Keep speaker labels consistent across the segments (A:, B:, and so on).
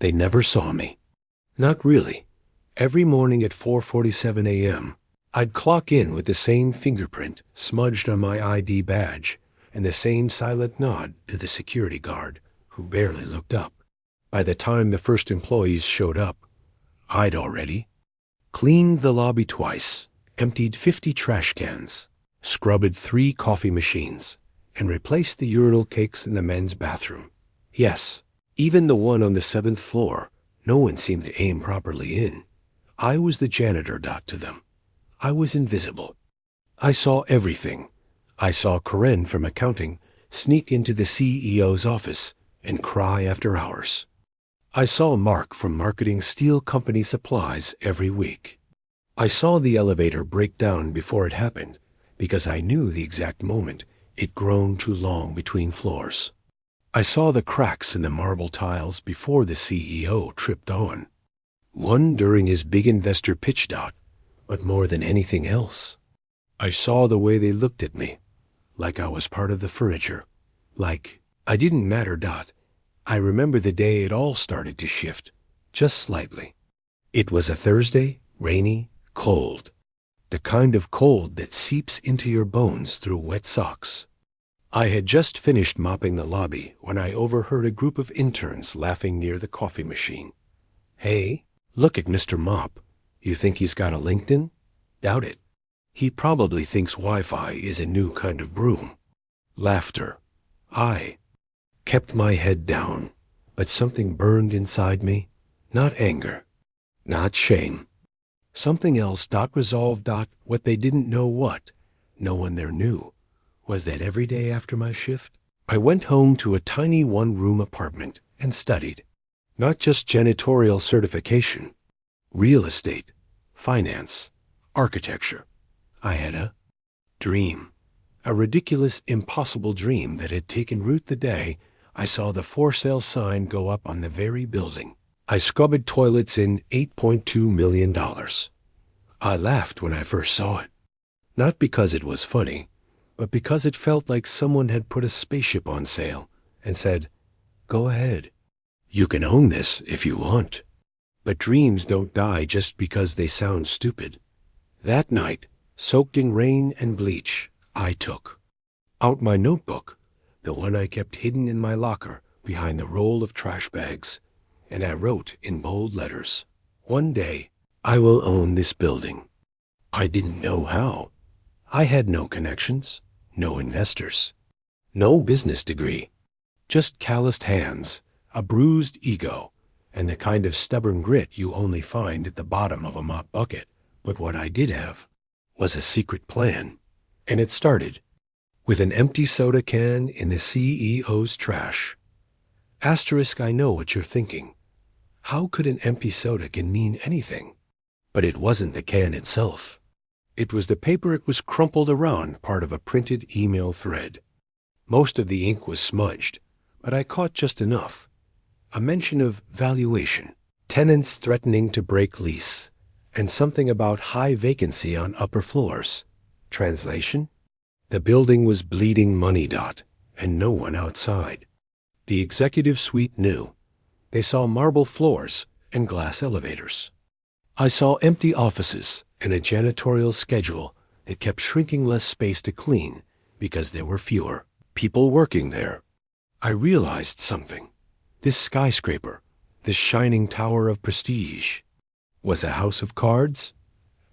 A: They never saw me. Not really. Every morning at 4:47 a.m., I'd clock in with the same fingerprint smudged on my ID badge and the same silent nod to the security guard, who barely looked up. By the time the first employees showed up, I'd already cleaned the lobby twice, emptied 50 trash cans, scrubbed 3 coffee machines, and replaced the urinal cakes in the men's bathroom. Yes, even the one on the 7th floor, no one seemed to aim properly in. I was the janitor dot to them. I was invisible. I saw everything. I saw Corinne from accounting sneak into the CEO's office and cry after hours. I saw Mark from marketing steal company supplies every week. I saw the elevator break down before it happened because I knew the exact moment it groaned too long between floors. I saw the cracks in the marble tiles before the CEO tripped on. One during his big investor pitch dot, but more than anything else, I saw the way they looked at me, like I was part of the furniture, like I didn't matter dot. I remember the day it all started to shift, just slightly. It was a Thursday, rainy, cold. The kind of cold that seeps into your bones through wet socks. I had just finished mopping the lobby when I overheard a group of interns laughing near the coffee machine. Hey, look at Mr. Mop. You think he's got a LinkedIn? Doubt it. He probably thinks Wi-Fi is a new kind of broom. Laughter. I kept my head down, but something burned inside me. Not anger. Not shame. Something else resolved what they didn't know what, no one there knew, was that every day after my shift, I went home to a tiny one-room apartment and studied. Not just janitorial certification, real estate, finance, architecture. I had a dream, a ridiculous, impossible dream that had taken root the day I saw the for sale sign go up on the very building. I scrubbed toilets in $8.2 million. I laughed when I first saw it, not because it was funny, but because it felt like someone had put a spaceship on sale and said, "Go ahead. You can own this if you want." But dreams don't die just because they sound stupid. That night, soaked in rain and bleach, I took out my notebook, the one I kept hidden in my locker behind the roll of trash bags, and I wrote in bold letters, "One day, I will own this building." I didn't know how. I had no connections, no investors, no business degree, just calloused hands, a bruised ego, and the kind of stubborn grit you only find at the bottom of a mop bucket. But what I did have was a secret plan, and it started with an empty soda can in the CEO's trash. Asterisk, I know what you're thinking. How could an empty soda can mean anything? But it wasn't the can itself. It was the paper it was crumpled around, part of a printed email thread. Most of the ink was smudged, but I caught just enough. A mention of valuation, tenants threatening to break lease, and something about high vacancy on upper floors. Translation? The building was bleeding money and no one outside. The executive suite knew. They saw marble floors and glass elevators. I saw empty offices and a janitorial schedule that kept shrinking less space to clean because there were fewer people working there. I realized something. This skyscraper, this shining tower of prestige, was a house of cards,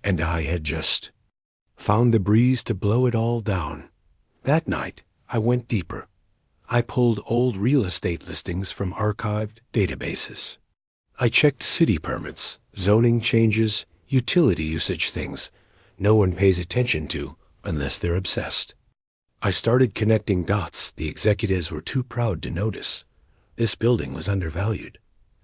A: and I had just found the breeze to blow it all down. That night, I went deeper. I pulled old real estate listings from archived databases. I checked city permits, zoning changes, utility usage things no one pays attention to unless they're obsessed. I started connecting dots the executives were too proud to notice. This building was undervalued,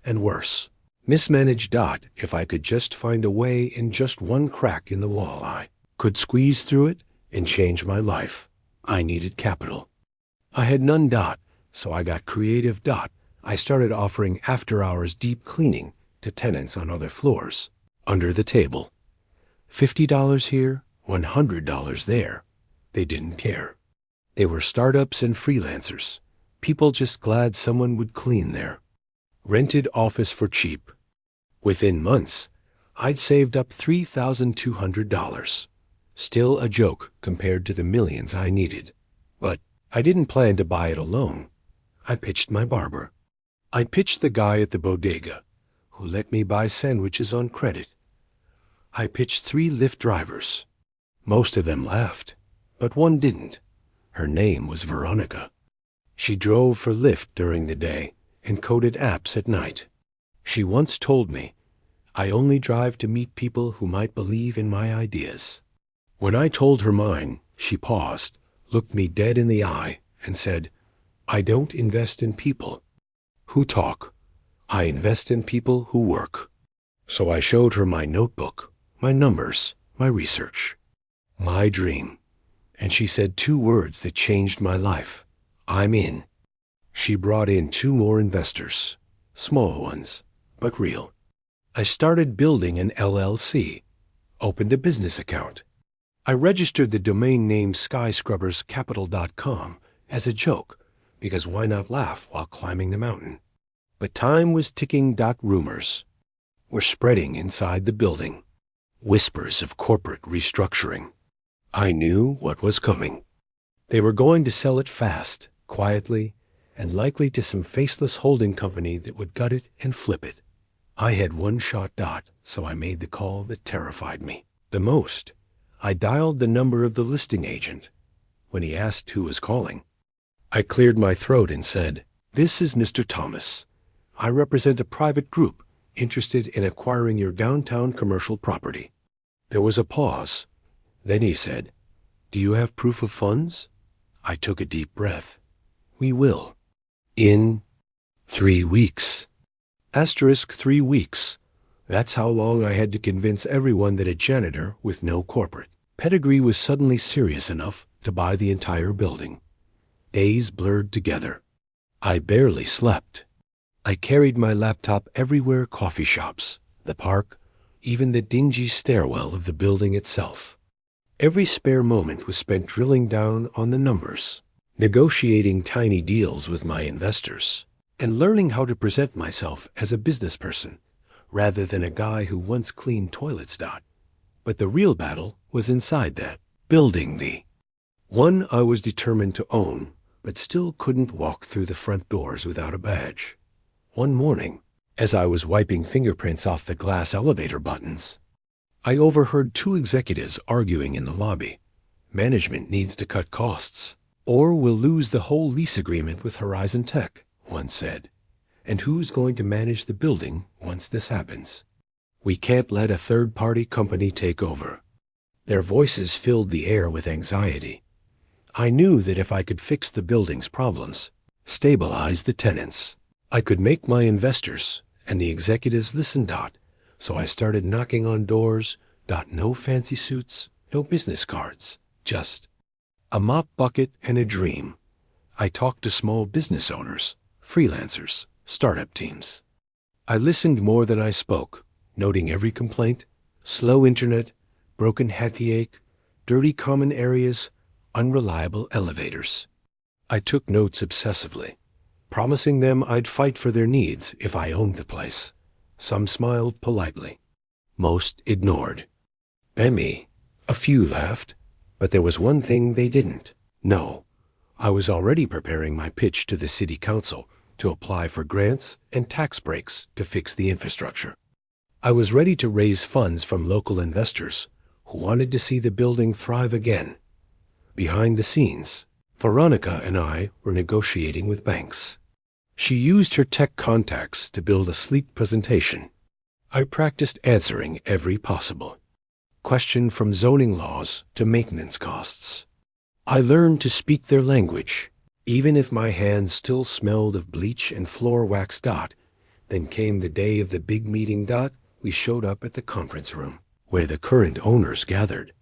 A: and worse, mismanaged. If I could just find a way in just one crack in the wall, I could squeeze through it and change my life. I needed capital. I had none. So I got creative. I started offering after-hours deep cleaning to tenants on other floors, under the table. $50 here, $100 there. They didn't care. They were startups and freelancers, people just glad someone would clean there. rented office for cheap. Within months, I'd saved up $3,200. Still a joke compared to the millions I needed. But I didn't plan to buy it alone. I pitched my barber. I pitched the guy at the bodega, who let me buy sandwiches on credit. I pitched 3 Lyft drivers. Most of them laughed, but one didn't. Her name was Veronica. She drove for Lyft during the day and coded apps at night. She once told me, "I only drive to meet people who might believe in my ideas." When I told her mine, she paused, looked me dead in the eye, and said, "I don't invest in people who talk. I invest in people who work." So I showed her my notebook, my numbers, my research, my dream, and she said 2 words that changed my life. "I'm in." She brought in 2 more investors, small ones, but real. I started building an LLC, opened a business account. I registered the domain name skyscrubberscapital.com as a joke, because why not laugh while climbing the mountain? But time was ticking. Rumors were spreading inside the building. Whispers of corporate restructuring. I knew what was coming. They were going to sell it fast, quietly, and likely to some faceless holding company that would gut it and flip it. I had one shot. So I made the call that terrified me the most. I dialed the number of the listing agent. When he asked who was calling, I cleared my throat and said, "This is Mr. Thomas. I represent a private group interested in acquiring your downtown commercial property." There was a pause. Then he said, "Do you have proof of funds?" I took a deep breath. "We will. In 3 weeks. 3 weeks. That's how long I had to convince everyone that a janitor with no corporate pedigree was suddenly serious enough to buy the entire building. Days blurred together. I barely slept. I carried my laptop everywhere: coffee shops, the park, even the dingy stairwell of the building itself. Every spare moment was spent drilling down on the numbers, negotiating tiny deals with my investors, and learning how to present myself as a business person rather than a guy who once cleaned toilets. But the real battle was inside that building, the one I was determined to own, but still couldn't walk through the front doors without a badge. One morning, as I was wiping fingerprints off the glass elevator buttons, I overheard 2 executives arguing in the lobby. "Management needs to cut costs, or we'll lose the whole lease agreement with Horizon Tech," one said. "And who's going to manage the building once this happens? We can't let a third-party company take over." Their voices filled the air with anxiety. I knew that if I could fix the building's problems, stabilize the tenants, I could make my investors and the executives listen. So I started knocking on doors. No fancy suits, no business cards, just a mop bucket and a dream. I talked to small business owners, freelancers, startup teams. I listened more than I spoke, noting every complaint: slow internet, broken headache, dirty common areas, unreliable elevators. I took notes obsessively, promising them I'd fight for their needs if I owned the place. Some smiled politely. Most ignored. Me. A few laughed. But there was one thing they didn't know. I was already preparing my pitch to the city council to apply for grants and tax breaks to fix the infrastructure. I was ready to raise funds from local investors who wanted to see the building thrive again. Behind the scenes, Veronica and I were negotiating with banks. She used her tech contacts to build a sleek presentation. I practiced answering every possible question, from zoning laws to maintenance costs. I learned to speak their language, even if my hands still smelled of bleach and floor wax. Then came the day of the big meeting. We showed up at the conference room, where the current owners gathered.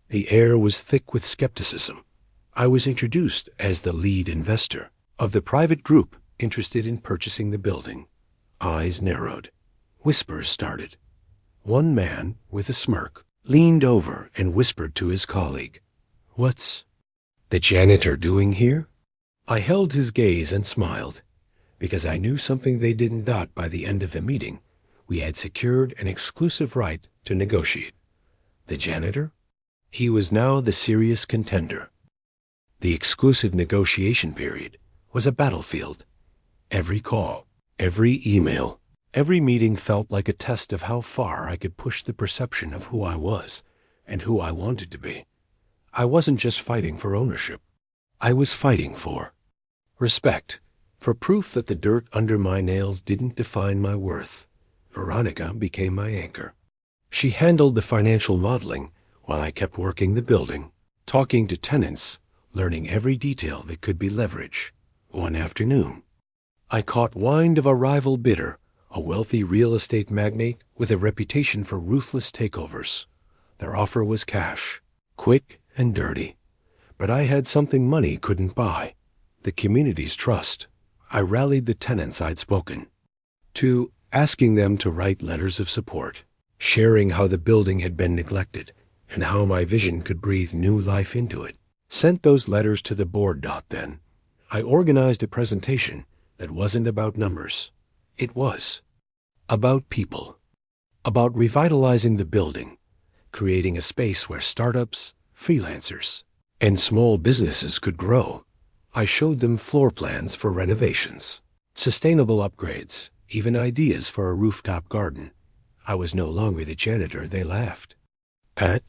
A: The air was thick with skepticism. I was introduced as the lead investor of the private group interested in purchasing the building. Eyes narrowed. Whispers started. One man, with a smirk, leaned over and whispered to his colleague, "What's the janitor doing here?" I held his gaze and smiled. because I knew something they didn't. By the end of the meeting, we had secured an exclusive right to negotiate. The janitor? He was now the serious contender. The exclusive negotiation period was a battlefield. Every call, every email, every meeting felt like a test of how far I could push the perception of who I was and who I wanted to be. I wasn't just fighting for ownership. I was fighting for respect, for proof that the dirt under my nails didn't define my worth. Veronica became my anchor. She handled the financial modeling while I kept working the building, talking to tenants, learning every detail that could be leveraged. One afternoon, I caught wind of a rival bidder, a wealthy real estate magnate with a reputation for ruthless takeovers. Their offer was cash, quick and dirty. But I had something money couldn't buy: the community's trust. I rallied the tenants I'd spoken to, asking them to write letters of support, sharing how the building had been neglected and how my vision could breathe new life into it. Sent those letters to the board. Then I organized a presentation that wasn't about numbers. It was about people, about revitalizing the building, creating a space where startups, freelancers, and small businesses could grow. I showed them floor plans for renovations, sustainable upgrades, even ideas for a rooftop garden. I was no longer the janitor they laughed at.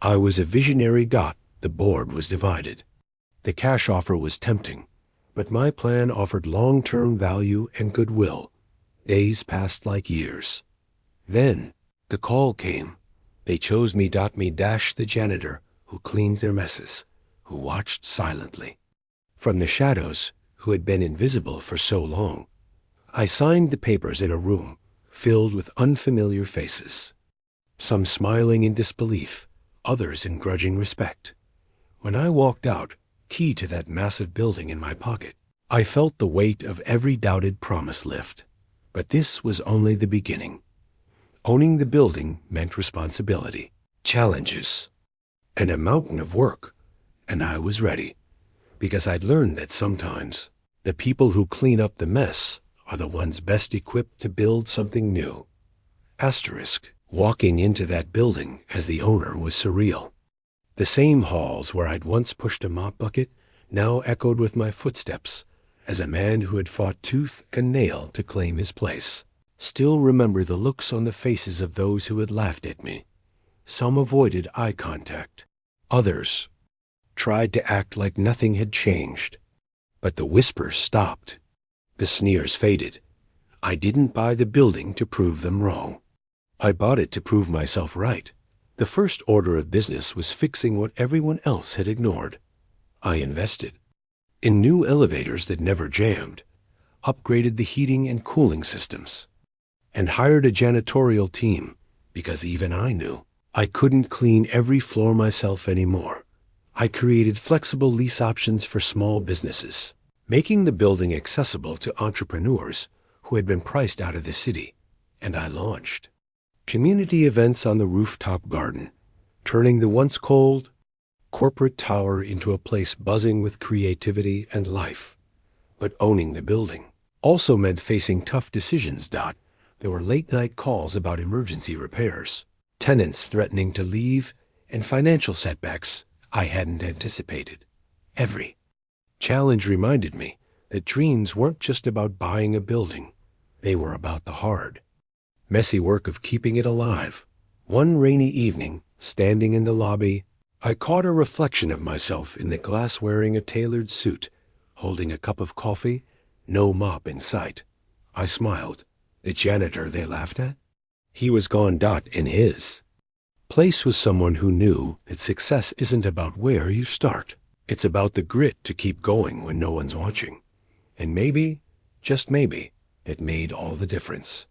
A: I was a visionary. The board was divided. The cash offer was tempting, but my plan offered long-term value and goodwill. Days passed like years. Then the call came. They chose me. The janitor who cleaned their messes, who watched silently from the shadows, who had been invisible for so long. I signed the papers in a room filled with unfamiliar faces, some smiling in disbelief, others in grudging respect. When I walked out, key to that massive building in my pocket, I felt the weight of every doubted promise lift. But this was only the beginning. Owning the building meant responsibility, challenges, and a mountain of work. And I was ready, because I'd learned that sometimes the people who clean up the mess are the ones best equipped to build something new. Walking into that building as the owner was surreal. The same halls where I'd once pushed a mop bucket now echoed with my footsteps as a man who had fought tooth and nail to claim his place. Still remember the looks on the faces of those who had laughed at me. Some avoided eye contact. Others tried to act like nothing had changed. But the whispers stopped. The sneers faded. I didn't buy the building to prove them wrong. I bought it to prove myself right. The first order of business was fixing what everyone else had ignored. I invested in new elevators that never jammed, upgraded the heating and cooling systems, and hired a janitorial team because even I knew I couldn't clean every floor myself anymore. I created flexible lease options for small businesses, making the building accessible to entrepreneurs who had been priced out of the city. And I launched community events on the rooftop garden, turning the once cold corporate tower into a place buzzing with creativity and life. But owning the building also meant facing tough decisions. There were late-night calls about emergency repairs, tenants threatening to leave, and financial setbacks I hadn't anticipated. Every challenge reminded me that dreams weren't just about buying a building. They were about the hard, messy work of keeping it alive. One rainy evening, standing in the lobby, I caught a reflection of myself in the glass wearing a tailored suit, holding a cup of coffee, no mop in sight. I smiled. The janitor they laughed at? He was gone. In his place was someone who knew that success isn't about where you start. It's about the grit to keep going when no one's watching. And maybe, just maybe, it made all the difference.